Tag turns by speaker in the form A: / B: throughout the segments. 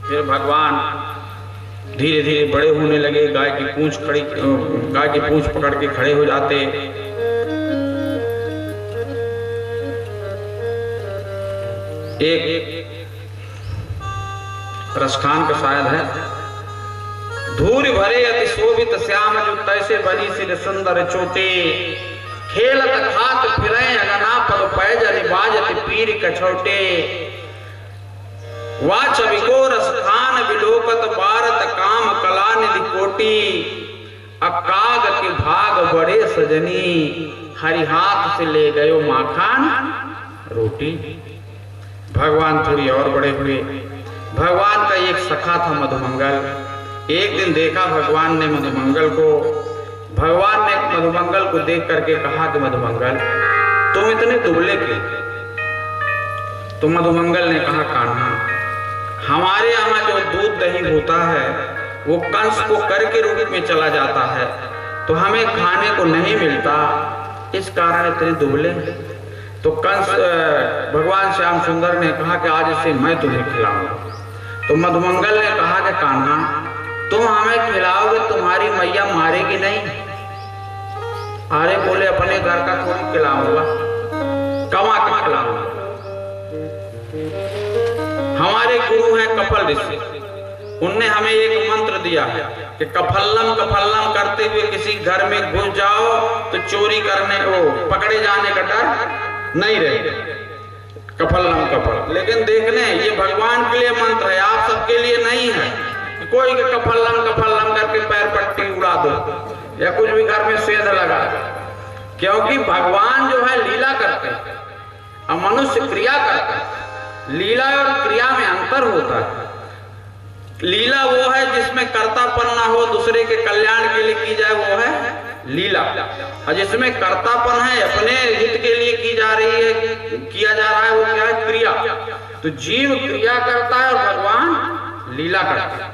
A: फिर भगवान धीरे धीरे बड़े होने लगे, गाय की पूंछ पकड़ के खड़े हो जाते। एक रसखान का शायद है, धूरि भरे अति शोभित श्याम जो तैसे बनी सिर सुंदर चोटे, खेलत खात फिरे अगना पद पैज बाजत पीर कछोटे, वाचविको रसखान विलोकत भारत काम कला निधि कोटि, अकाग के भाग बड़े सजनी हरि हाथ से ले गयो माखान रोटी। भगवान थोड़ी और बड़े हुए। भगवान का एक सखा था मधुमंगल। एक दिन देखा भगवान ने मधुमंगल को। भगवान ने मधुमंगल को देख करके कहा कि मधुमंगल तुम इतने दुबले क्यों? तो मधुमंगल ने कहा कान्हा, हमारे यहाँ जो दूध दही होता है वो कंस को कर के रूप में चला जाता है, तो हमें खाने को नहीं मिलता, इस कारण इतने दुबले हैं। तो कंस भगवान श्याम सुंदर ने कहा कि आज इसे मैं तुम्हें खिलाऊंगा। तो मधुमंगल ने कहा कि कान्हा तुम हमें खिलाओगे, तुम्हारी मैया मारेगी नहीं? अरे बोले अपने घर का थोड़ी खिलाऊंगा, कमा के खिलाऊंगा। हमारे गुरु हैं कपिल ऋषि, उनने हमें एक मंत्र दिया है कि कफल्लम कफल्लम करते हुए किसी घर में घुस जाओ तो चोरी करने को पकड़े जाने का डर नहीं रहे। कफल्लम कफल, लेकिन देखने ये भगवान के लिए मंत्र है, आप सबके लिए नहीं है। कोई कफल्लम कफल्लम करके पैर पट्टी उड़ा दो या कुछ भी घर में सेंध लगा दो, क्योंकि भगवान जो है लीला करते हैं और मनुष्य क्रिया करता है। लीला और क्रिया में अंतर होता है। लीला वो है जिसमें कर्तापन ना हो, दूसरे के कल्याण के लिए की जाए, वो है लीला। और जिसमें कर्तापन है, अपने हित के लिए की जा रही है, किया जा रहा है, वो क्या है? क्रिया। तो जीव क्रिया करता है और भगवान लीला करता है।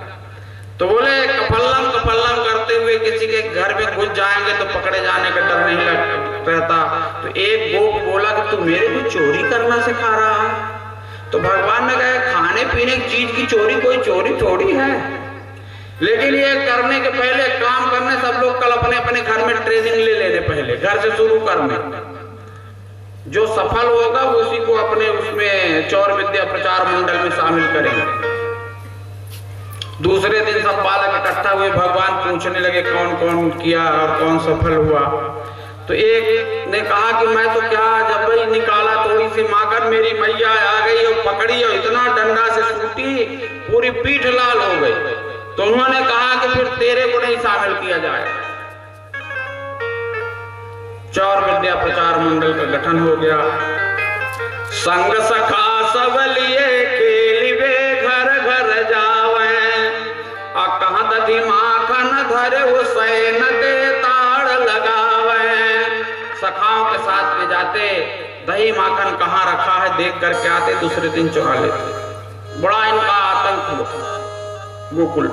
A: तो बोले कफल्लम कफल्लम करते हुए किसी के घर में घुस जाएंगे तो पकड़े जाने का डर नहीं रहता। तो एक गोप बोला कि तू मेरे को चोरी करना सिखा रहा है? तो भगवान ने कहा खाने पीने की चीज की चोरी कोई चोरी थोड़ी है, लेकिन ये करने के पहले, काम करने सब लोग कल अपने अपने घर में ट्रेनिंग ले लेने, पहले घर से शुरू करने। जो सफल होगा उसी को अपने उसमें चौर विद्या प्रचार मंडल में शामिल करेंगे। दूसरे दिन सब बालक इकट्ठा हुए, भगवान पूछने लगे कौन कौन किया और कौन सफल हुआ। तो एक ने कहा कि मैं तो क्या, जब भाई निकाला थोड़ी सी माकर मेरी मैया आ गई और पकड़ी और इतना डंडा से सूटी पूरी पीठ लाल हो गई। तो उन्होंने कहा कि फिर तेरे को नहीं शामिल किया जाए। चौर विद्या प्रचार मंडल का गठन हो गया। संग सखा सब लिए खेलिवे घर घर जावे, कहाँ दधी माखन धरे हुसैन के ताड़ लगावे। सखाओं के साथ में जाते, दही माखन कहाँ रखा है देख करके आते, दूसरे दिन चुरा लेते। बड़ा इनका आतंक हुआ गोकुल।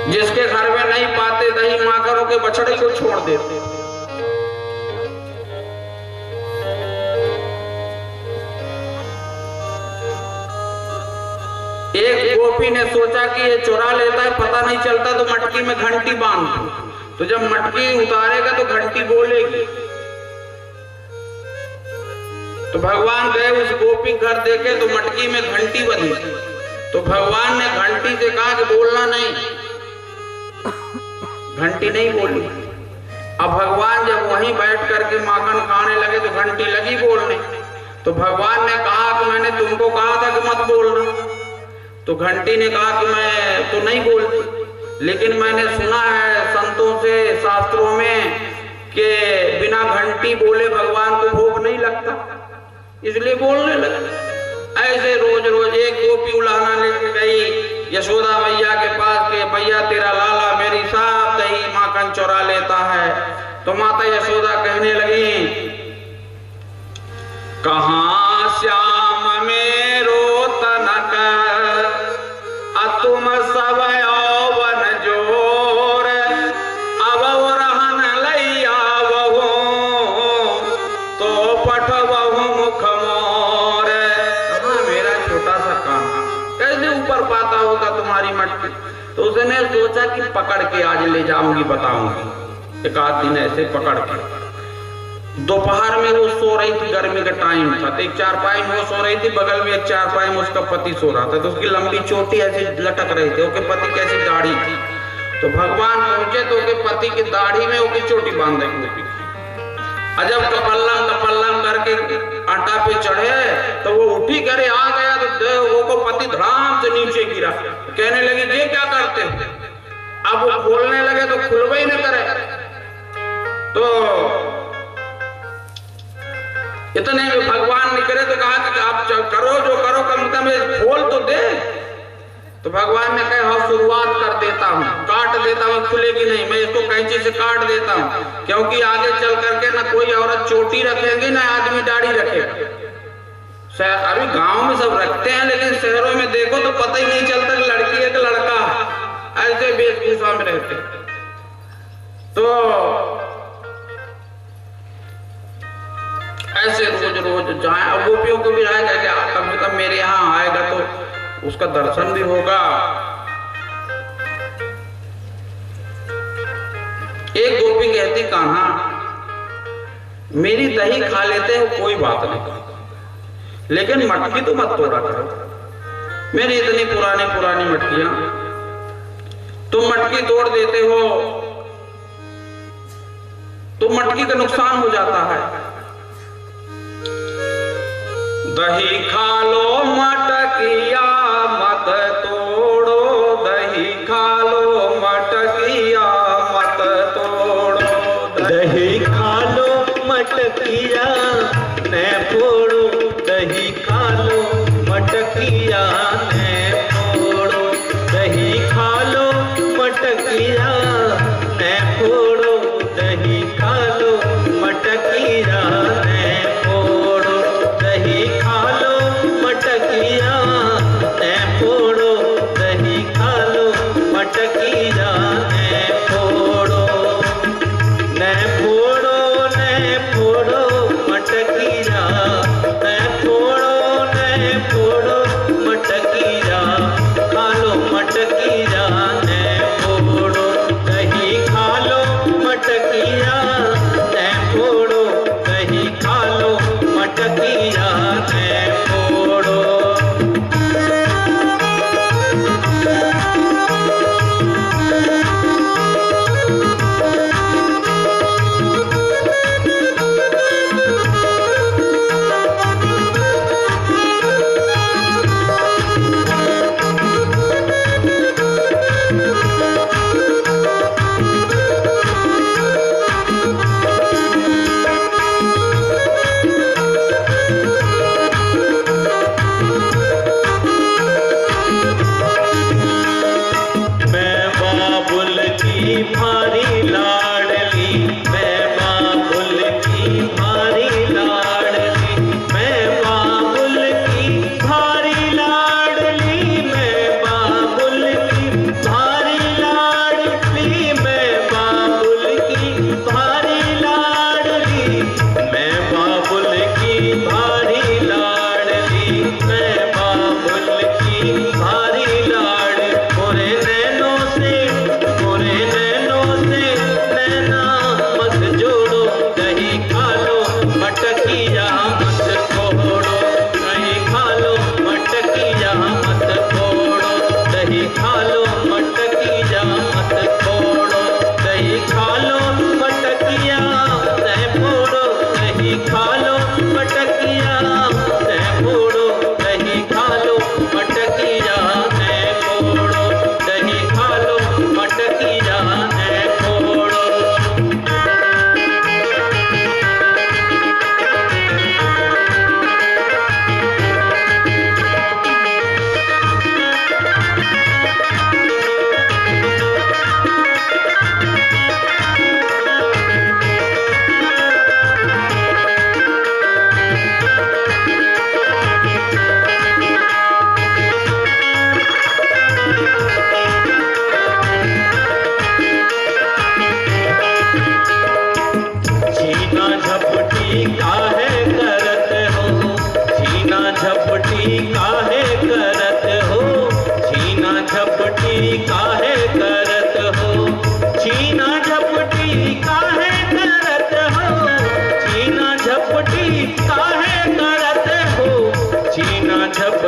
A: जिसके घर में नहीं पाते दही माखनों के बछड़े को छोड़ देते। एक गोपी ने सोचा कि ये चुरा लेता है, पता नहीं चलता, तो मटकी में घंटी बांध दो, तो जब मटकी उतारेगा तो घंटी बोलेगी। तो भगवान गए उस गोपी घर देखे तो मटकी में घंटी बंधी थी। तो भगवान ने घंटी से कहा कि बोलना नहीं। घंटी नहीं बोली। अब भगवान जब वहीं बैठ करके माखन खाने लगे तो घंटी लगी बोलने। तो भगवान ने कहा कि मैंने तुमको कहा था कि मत बोलना। तो घंटी ने कहा कि मैं तो नहीं बोलती, लेकिन मैंने सुना है संतों से, शास्त्रों में, कि बिना घंटी बोले भगवान को भोग नहीं लगता, इसलिए बोलने लगा। ऐसे रोज रोज एक गोपी उलाहना लेके गई यशोदा मैया के पास के मैया तेरा लाला मेरी साफ दही माखन चुरा लेता है। तो माता यशोदा कहने लगी, कहाँ श्याम मेरो तनक तुम सब यौवन जोर, अब रहन लैया बहो तो पठ मटकी। तो उसने सोचा कि पकड़ के आज ले जाऊंगी, बताऊंगी। एक आध दिन ऐसे पकड़ के, दोपहर में वो सो रही थी, गर्मी का टाइम था, तो एक चारपाई में वो सो रही थी, बगल में एक चारपाई में उसका पति सो रहा था। तो उसकी लंबी चोटी ऐसी लटक रही थी, उसके पति की ऐसी दाढ़ी थी। तो भगवान पहुंचे तो उसके पति की दाढ़ी में उसकी चोटी बांध दी। अजब कपल्लम करके आटा पे चढ़े तो वो उठी करे आ गया, तो वो को पति धड़ाम से नीचे गिरा। कहने लगी ये क्या करते हो? अब वो खोलने लगे तो खुलवा ही न करे। तो इतने में भगवान निकले तो कहा कि आप करो जो करो, कम से कम खोल तो दे। तो भगवान ने कहा हाँ शुरुआत कर देता हूँ, काट देता हूँ, खुलेगी नहीं, मैं इसको कैंची से काट देता हूँ, क्योंकि आगे चल करके ना कोई औरत चोटी रखेगी ना आदमी दाढ़ी रखेगा। अभी गांव में सब रखते हैं, लेकिन शहरों में देखो तो पता ही नहीं चलता कि लड़की है कि लड़का, ऐसे वेशभूषा में रहते। तो ऐसे रोज रोज जाए। अब गोपियों को भी रहेगा कि कम से कम मेरे यहाँ आएगा तो उसका दर्शन भी होगा। एक गोपी कहती कान्हा मेरी दही खा लेते हो कोई बात नहीं, लेकिन मटकी तो मत तोड़ा करो। मेरी इतनी पुरानी मटकियां तुम मटकी तोड़ देते हो तो मटकी का नुकसान हो जाता है। दही खा लो मटकिया मत तोड़ो, दही खा लो मटकिया मत तोड़ो।
B: दही खा लो मटकिया न फोड़ो, दही खा लो मटकिया न फोड़ो। दही खा लो मटकिया न फोड़ो, दही खा लो मटकिया न फोड़ो। दही खा लो मटकिया न फोड़ो, दही खा लो मटकिया न फोड़ो। न फोड़ो न फोड़ो मटकिया, न फोड़ो न फोड़ो मटकिया, खा लो मटकिया न फोड़ो। दही खा लो मटकिया न फोड़ो, दही खा लो मटकिया न फोड़ो।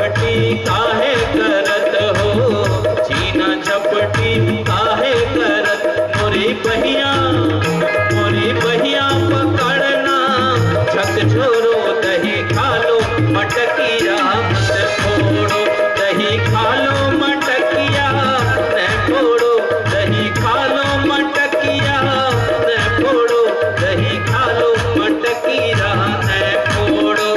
B: झपटी काहे करत हो, छीना झपटी काहे करत, मोरी बहिया पकड़ना, झक छोड़ो दही खालो मटकिया मत फोड़ो, दही खालो मटकिया न फोड़ो, दही खालो मटकिया न फोड़ो, दही खालो मटकिया न फोड़ो।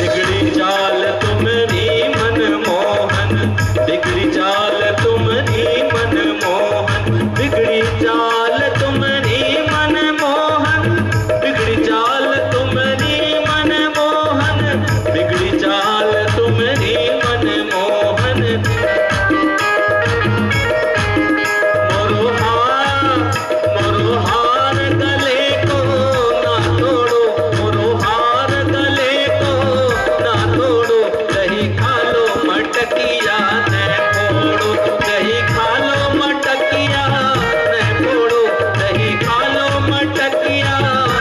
B: बिगड़ी चाल तुम्हारी मनमोहन, बिगड़ी चाल तुम्हारी मनमोहन, बिगड़ी चाल तुम्हारी मनमोहन, बिगड़ी चाल तुम्हारी मनमोहन, बिगड़ी चाल तुम्हारी मनमोहन। मोरो हार गले को ना तोड़ो, मोरो हार गले को ना तोड़ो, दही खालो मटकिया न फोड़ो, दही खालो मटकिया न फोड़ो, दही खालो मटकिया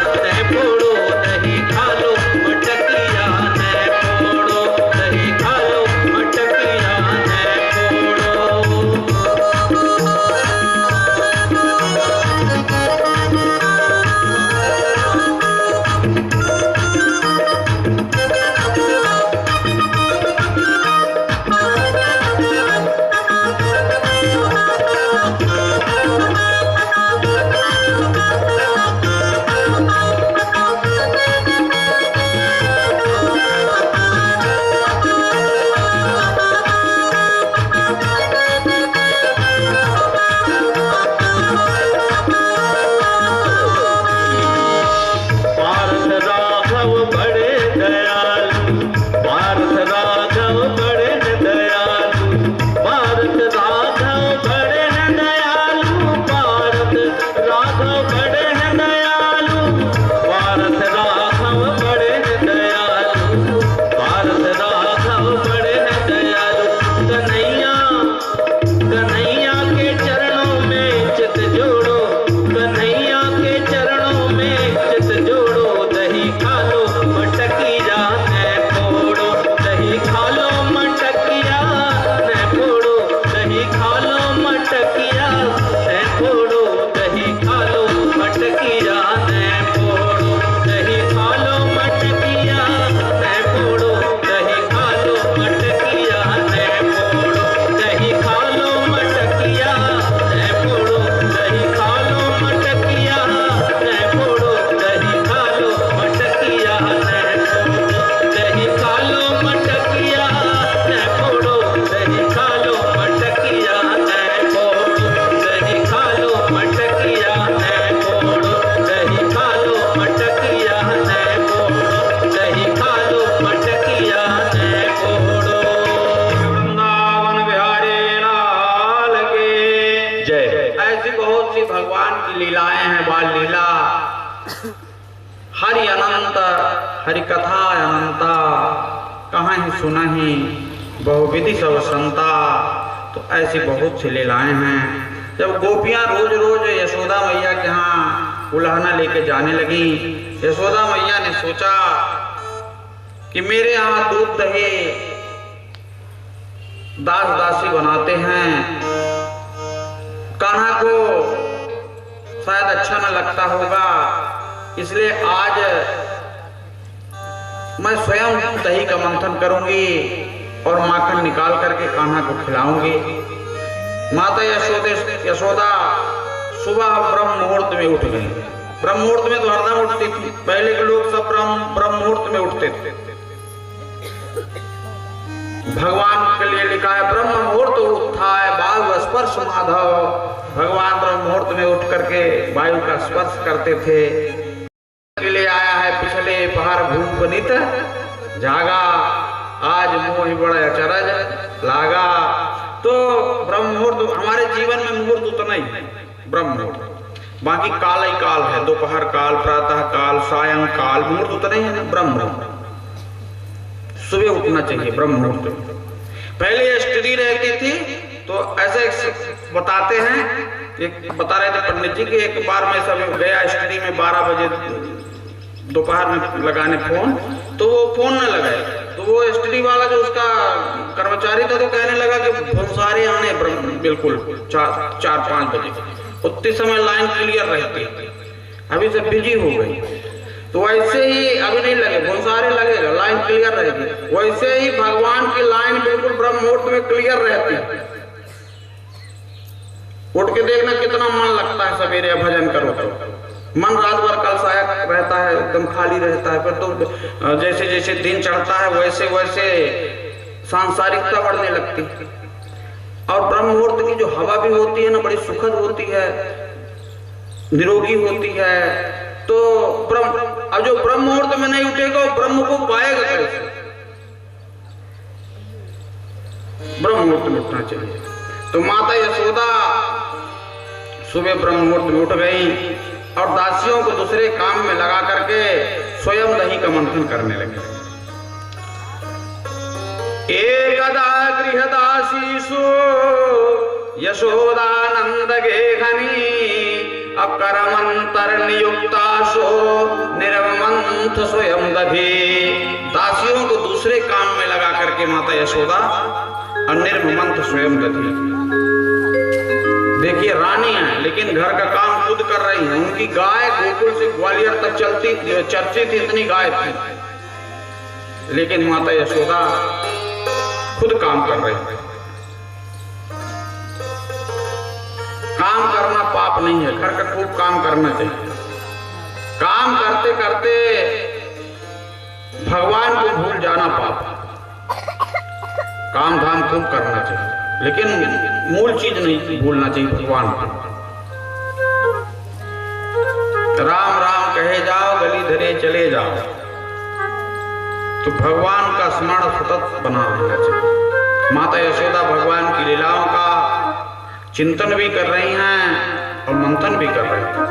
B: न फोड़ो, दही खालो मटकिया न फोड़ो, दही खालो मटकिया न फोड़ो। पार्थ राघव बड़े दयालु, पार्थ राघव बड़े दयालु, पार्थ राघव बड़े दयालु, पार्थ राघव बड़े दयालु, पार्थ राघव बड़े दयालु, पार्थ राघव बड़े दयालु। कन्हैया के चरणों में चित जोड़ो, कन्हैया के चरणों में चित जोड़ो, दही खालो मटकिया न फोड़ो, दही खालो मटकिया न फोड़ो, दही खालो मटकिया न फोड़ो, दही खालो मटकिया न फोड़ो, दही खालो मटकिया न फोड़ो, दही खालो मटकिया न फोड़ो, दही खालो मटकिया न फोड़ो, दही खालो मटकिया न फोड़ो, दही खालो मटकिया न फोड़ो, दही खालो मटकिया न फोड़ो, दही खालो मटकिया न फोड़ो, दही खालो मटकिया न फोड़ो, दही खालो मटकिया न फोड़ो, दही खालो मटकिया न फोड़ो।
A: वृंदावन बिहारी लाल की
B: जय।
A: ऐसी बहुत सी भगवान की लीलाएं हैं, बाल लीला। हरि अनंत हरि कथा अनंता, कहाँ ही सुना ही बहुविधि सब संता। तो ऐसी बहुत सी लीलाएं हैं। जब गोपियां रोज रोज यशोदा मैया के यहाँ उलाहना लेके जाने लगी, यशोदा मैया ने सोचा कि मेरे यहाँ दूध दही दास दासी बनाते हैं, कान्हा को शायद अच्छा न लगता होगा, इसलिए आज मैं स्वयं दही का मंथन करूंगी और माखन निकाल करके कान्हा को खिलाऊंगी। माता यशोदा सुबह ब्रह्म मुहूर्त में उठ गई। ब्रह्म मुहूर्त में तो हरदम उठती थी, पहले के लोग सब ब्रह्म मुहूर्त में उठते थे। भगवान के लिए लिखा है ब्रह्म मुहूर्त उत्थाय वायु स्पर्श माधव। भगवान ब्रह्म मुहूर्त में उठ करके वायु का स्पर्श करते थे। के लिए आया है पिछले पहर भूप नित जागा, आज मोहि बड़ा अचरज लागा। तो ब्रह्म मुहूर्त हमारे जीवन में मुहूर्त उतना ही है, ब्रह्म मुहूर्त। बाकी काल ही काल है, दोपहर काल, प्रातः काल, सायं काल, मुहूर्त उतना ही है ना ब्रह्म मुहूर्त। सुबह उठना चाहिए ब्रह्म मुहूर्त। पहले स्त्री रहती थी तो ऐसे बताते हैं, एक बता रहे थे पंडित जी कि एक बार मैं सब गया स्त्री में 12 बजे दोपहर में लगाने फोन, तो वो फोन न लगाए, तो वो स्त्री वाला जो उसका कर्मचारी था तो कहने लगा कि भंसारे आने बिल्कुल 4-5 बजे, उतने समय लाइन क्लियर रहती, अभी सब बिजी हो गई। तो वैसे ही अभी नहीं लगे, भंसारे लगेगा, लाइन क्लियर रहेगी। वैसे ही भगवान की लाइन बिल्कुल ब्रह्म मुहूर्त में क्लियर रहती है। उठ के देखना कितना मन लगता है, सवेरे भजन करो तो मन रात भर कलसाया रहता है, एकदम खाली रहता है। फिर तो जैसे जैसे दिन चढ़ता है वैसे वैसे सांसारिकता बढ़ने लगती है। और ब्रह्म मुहूर्त की जो हवा भी होती है ना, बड़ी सुखद होती है, निरोगी होती है। तो अब जो ब्रह्म मुहूर्त में नहीं उठेगा वो ब्रह्म को पाएगा कैसे? ब्रह्म मुहूर्त में उठना चाहिए। तो माता यशोदा सुबह ब्रह्म मुहूर्त में उठ गई और दासियों को दूसरे काम में लगा करके स्वयं दही का मंथन करने लगे। एकदा गृहदासीषु यशोदानंद गेहनी अकरमंतर नियुक्ताशो निर्मंथ स्वयं दधी। दासियों को दूसरे काम में लगा करके माता यशोदा और निर्मंथ स्वयं दधी। देखिए रानी है लेकिन घर का काम खुद कर रही है। उनकी गाय गोकुल से ग्वालियर तक चर्चित इतनी गाय थी, लेकिन माता यशोदा खुद काम कर रही है। काम करना पाप नहीं है, घर का खूब काम करना चाहिए। काम करते करते भगवान को भूल जाना पाप। काम धाम खूब करना चाहिए, लेकिन मूल चीज नहीं भूलना चाहिए, भगवान को। राम राम कहे जाओ, गली धरे चले जाओ, तो भगवान का स्मरण सतत बना रहना चाहिए। माता यशोदा भगवान की लीलाओं का चिंतन भी कर रही हैं और मंथन भी कर रही हैं।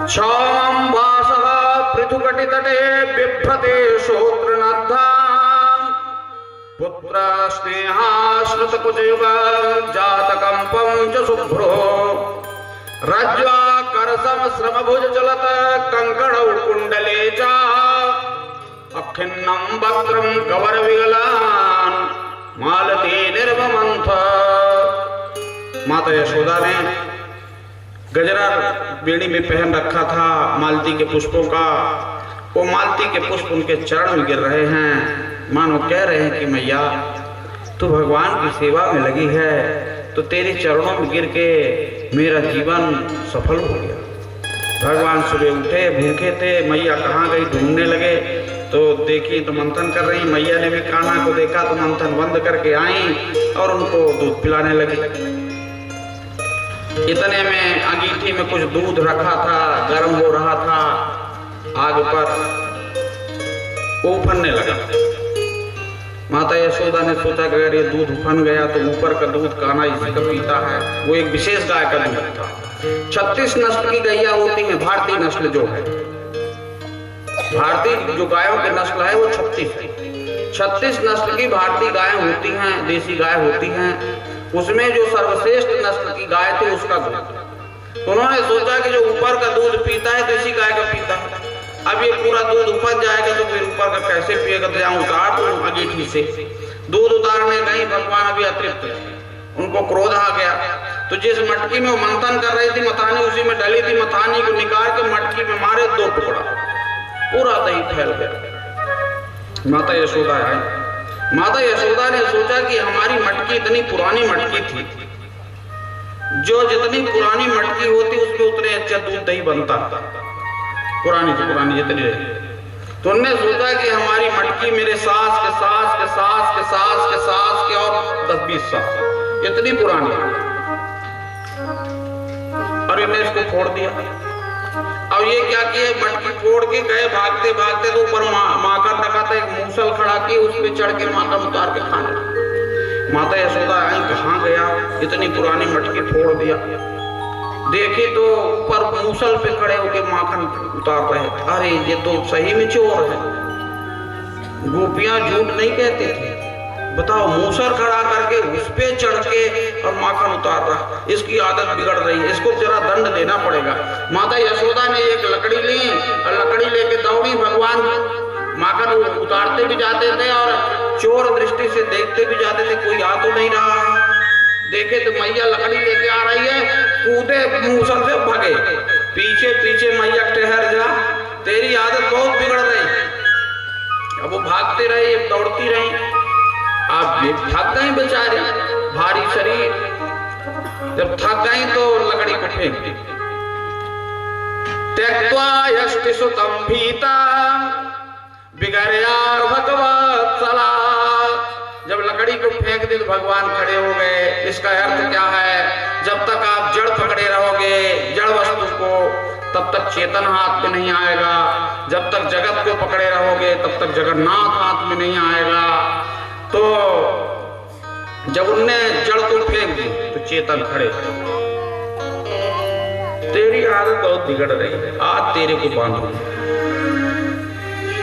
A: क्षौमं वासः पृथुकटितटे बिभ्रते श्रोत्रनद्धाम् पुत्र स्नेहाश्रित कुचयुग जातकंपं च शुभ्रो रज्ज्वा करसम श्रमभुज चलत कंकणौ कुंडले च अखिन्नं वक्त्रं कवर विगलान् मालती निर्ममंथ। माता यशोदा ने गजरा बेड़ी में पहन रखा था मालती के पुष्पों का। वो मालती के पुष्प उनके चरण में गिर रहे हैं, मानो कह रहे हैं कि मैया तू भगवान की सेवा में लगी है तो तेरे चरणों में गिर के मेरा जीवन सफल हो गया। भगवान सुबह उठे, भूखे थे, मैया कहाँ गई ढूंढने लगे, तो देखी तो मंथन कर रही। मैया ने भी कान्हा को देखा तो मंथन बंद करके आई और उनको दूध पिलाने लगी। इतने में अंगीठी में कुछ दूध रखा था, गर्म हो रहा था आग पर, वो उफनने लगा। माता यशोदा ने सोचा कि अगर ये दूध उफन गया तो ऊपर का दूध कान्हा इसी का पीता है। वो एक विशेष गाय का दूध था। 36 नस्ल की गैया होती है, भारतीय नस्ल जो है, भारतीय जो गायों की नस्ल है वो 36 है। 36 नस्ल की भारतीय गायें होती हैं, देसी गाय होती हैं। उसमें जो सर्वश्रेष्ठ नस्ल की गाय थी उसका दूध। उन्होंने सोचा कि जो ऊपर का दूध पीता है देसी गाय का पीता है, अब ये पूरा दूध उपज जाएगा तो फिर ऊपर का कैसे पिएगा, तो जाऊं उतार दूं अंगीठी से। दूध उतारने गई, भगवान अभी अतृप्त थे, उनको क्रोध आ गया। तो जिस मटकी में वो मंथन कर रही थी मथानी, उसी में डली थी, मथानी को निकाल के मटकी में मारे 2 टुकड़ा, पूरा दही फैल गया। माता यशोदा आई। माता यशोदा ने सोचा कि हमारी मटकी इतनी पुरानी मटकी थी, जो जितनी पुरानी मटकी होती उसमें उतने अच्छा दूध दही बनता, पुरानी से पुरानी जितनी रही। तो उन्होंने सोचा कि हमारी मटकी मेरे सास के सास के सास के सास के सास के और 10-20 साल इतनी पुरानी है, और इन्हें इसको फोड़ दिया। अब ये क्या किया, मटकी फोड़ के गए भागते भागते, तो ऊपर माखन रखा था, एक मुंह मूसल खड़ा की, उस पे चढ़ के माखन उतार के खाने लगी। माता यशोदा आई, कहाँ गया, इतनी पुरानी मटकी फोड़ दिया। देखे तो ऊपर मूसल पे खड़े होके माखन उतार रहे। अरे ये तो सही में चोर है। गोपियां झूठ नहीं कहती थी। बताओ, मूसल खड़ा करके उस पे चढ़ के और माखन उतार रहा। इसकी आदत बिगड़ रही है, इसको जरा दंड देना पड़ेगा। माता यशोदा ने एक लकड़ी ली और लकड़ी लेके दौड़ी। भगवान माखन उतारते भी जाते थे और चोर दृष्टि से देखते भी जाते थे, कोई आ तो नहीं रहा है। देखे तो मैया लकड़ी लेके आ रही है, कूदे मूसल से भगे। पीछे पीछे मैया, ठहर जा, तेरी आदत बहुत बिगड़ रही। अब वो भागते रहे, दौड़ती रही। आप थक गई बेचारी, भारी शरीर। जब थक गई तो लकड़ी को फेंक दी। त्यक्त्वा यष्टिसुतं भीता बिगड़यार भगवत्सला। जब लकड़ी को फेंक दी तो भगवान खड़े हो गए। इसका अर्थ क्या है? जब तक आप जड़ पकड़े रहोगे, जड़ वस्तु को, तब तक चेतन हाथ में नहीं आएगा। जब तक जगत को पकड़े रहोगे, तब तक जगन्नाथ हाथ में नहीं आएगा। तो जब उनने जड़ को फेंक दी तो चेतन खड़े। तेरी आदत बहुत बिगड़ रही है, आज तेरे को बांधू।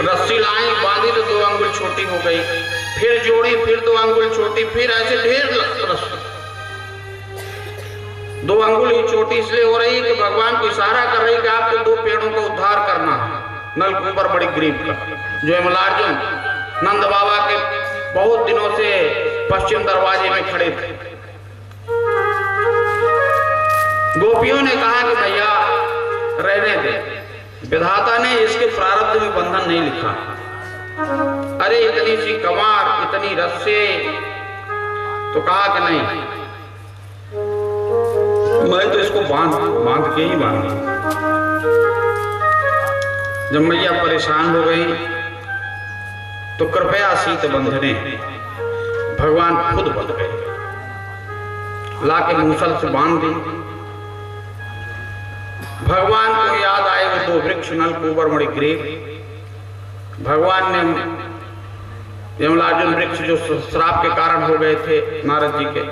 A: रस्सी लाई, बांधी तो 2 अंगुल छोटी हो गई, फिर जोड़ी, फिर 2 अंगुल छोटी, फिर ऐसे ढेर रस्सी। 2 अंगुल ही छोटी इसलिए हो रही है कि भगवान को इशारा कर रही है कि आपको 2 पेड़ों का उद्धार करना है। नलकूबर बड़ी गरीब का, जो यमलार्जुन नंद बाबा के बहुत दिनों से पश्चिम दरवाजे में खड़े थे। गोपियों ने कहा कि भैया रहने दे, विधाता ने इसके प्रारब्ध में बंधन नहीं लिखा। अरे इतनी सी कमार, इतनी रस्से, तो कहा कि नहीं, मैं तो इसको बांध के ही बांधूं। जब मैया परेशान हो गई तो कृपया शीत बंधने भगवान खुद बंध गए, लाके मूसल से बांध दी। भगवान को याद आए वो 2 वृक्ष, नलकूबर मणि ग्रीव। भगवान ने यमलार्जुन वृक्ष जो श्राप के कारण हो गए थे नारद जी के,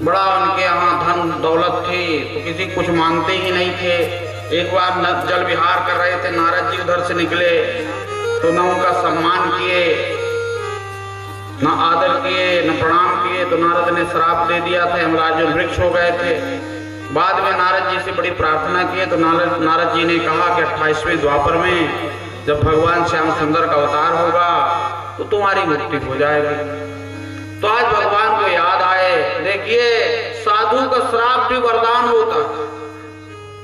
A: बड़ा उनके यहाँ धन दौलत थी तो किसी कुछ मांगते ही नहीं थे। एक बार जल विहार कर रहे थे, नारद जी उधर से निकले तो न उनका सम्मान किए, न आदर किए, न प्रणाम किए, तो नारद ने श्राप दे दिया था। यमलार्जुन वृक्ष हो गए थे। बाद में नारद जी से बड़ी प्रार्थना की तो नारद जी ने कहा कि 28वें द्वापर में जब भगवान श्याम सुंदर का अवतार होगा तो तुम्हारी मुक्ति हो जाएगी। तो आज भगवान को याद आए। देखिए, साधु का श्राप भी वरदान होता,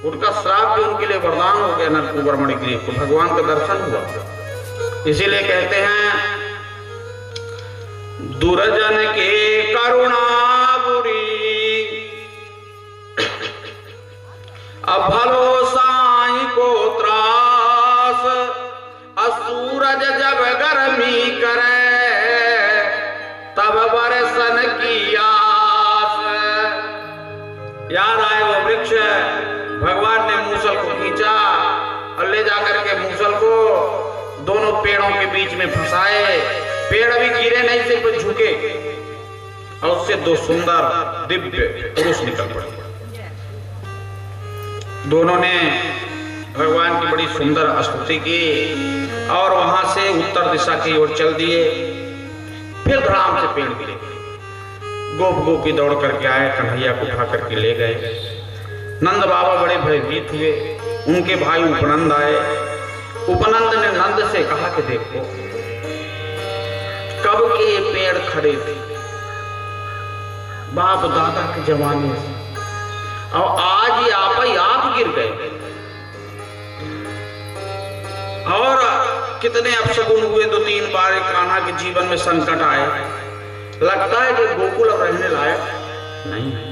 A: उनका श्राप भी उनके लिए वरदान हो गया। नलकूबर मणि ग्रीव को भगवान का दर्शन हुआ। इसीलिए कहते हैं, दुर्जन के करुणा बुरी, अब भलो साई को त्रास, असूरज जब गर्मी करे, तब बरसन की आस। याद आए वो वृक्ष, भगवान ने मूसल को खींचा और ले जाकर के मूसल को दोनों पेड़ों के बीच में फंसाए। पेड़ अभी गिरे नहीं, सिर्फ झुके, और उससे 2 सुंदर दिव्य पुरुष निकल पड़े। दोनों ने भगवान की बड़ी सुंदर स्तुति की और वहां से उत्तर दिशा की ओर चल दिए। फिर धड़ाम से पेड़ गिरे। गोप गोपी दौड़ करके आए, कन्हैया को उठा करके ले गए। नंद बाबा बड़े भयभीत हुए। उनके भाई उपनंद आए। उपनंद ने नंद से कहा कि देखो, कब के ये पेड़ खड़े थे बाप दादा के जमाने से, और आज ये आप गिर गए। और कितने अपशगुन हुए, 2-3 बार कान्हा के जीवन में संकट आए। लगता है कि गोकुल अब रहने लायक नहीं है।